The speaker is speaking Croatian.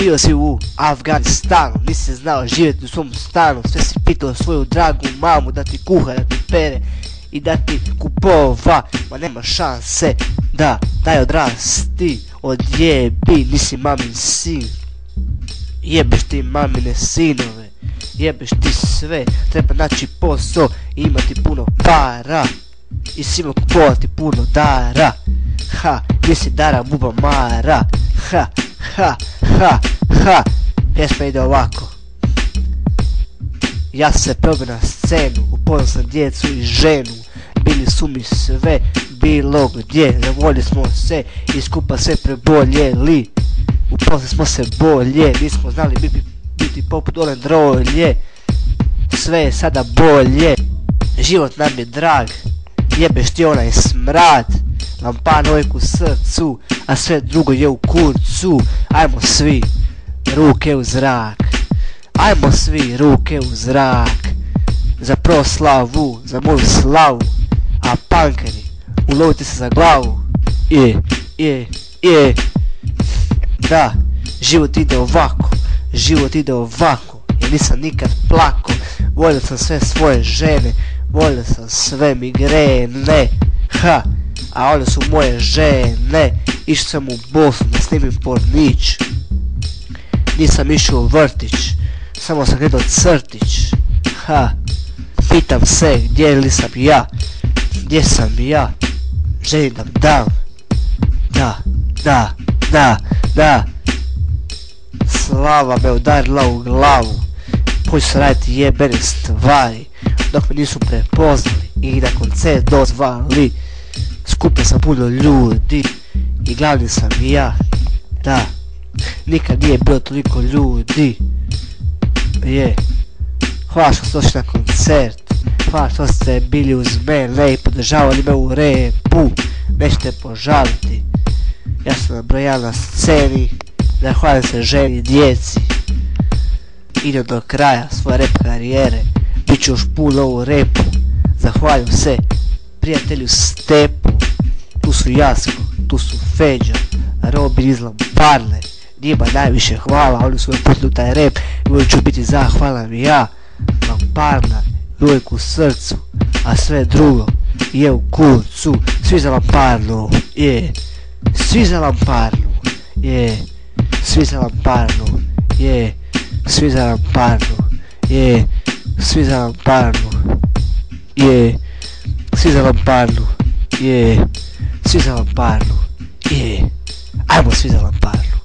Bio si u Afganistanu, nisi znao živjeti u svom stanu, sve si pitao svoju dragu mamu da ti kuha, da ti pere i da ti kupova, ma nema šanse da daj odrasti, odjebi, nisi mamin sin, jebeš ti mamine sinove, jebeš ti sve, treba naći posao i imati puno para i svima kupovati puno dara, ha, nisi Dara Buba Mara, ha, ha, ha, ha. Pjesma ide ovako. Ja se probio na scenu, upoznao sam djecu i ženu, bili su mi sve, bilo gdje, zavolili smo se i skupa sve preboljeli, upoznali smo se bolje, nismo znali biti poput one drolje, sve je sada bolje, život nam je drag, jebeš ti onaj smrad, lampan uvijek u srcu, a sve drugo je u kurcu, ajmo svi ruke u zrak, ajmo svi ruke u zrak, za proslavu, za moju slavu, a pankeri, ulovite se za glavu, da, život ide ovako, život ide ovako, jer nisam nikad plako, volio sam sve svoje žene, volio sam sve migrene, ha, a one su moje žene, išao sam u Bosnu da snimim pornić, nisam išao u vrtić, samo sam gledao crtić, ha, pitam se gdje li sam ja, gdje sam ja, želim da dam, da, slava me udarila u glavu, počeo sam raditi jebene stvari, dok me nisu prepoznali i na koncert dozvali, skupio sam puno ljudi i glavni sam ja, da, nikad nije bilo toliko ljudi, hvala što ste došli na koncert, hvala što ste bili uz mene i podržavali me u repu, nećete požaliti, ja sam nabrojao na sceni, zahvalim se ženi i djeci, idem do kraja svoje rap karijere, bit ću još puno u repu, zahvalim se prijatelju Stepu, tu su Jasko, tu su Feđa, Robin iz Lamparne, njima najviše hvala, oni su me putili u taj rap i uvijek ću biti zahvalan ja, Lamparna, uvijek u srcu, a sve drugo je u kurcu, svi za Lamparnu, svi za Lamparnu, svi za Lamparnu, svi za Lamparnu, svi za Lamparnu, svi za Lamparnu, svi za Lamparnu, ajmo svi za Lamparnu,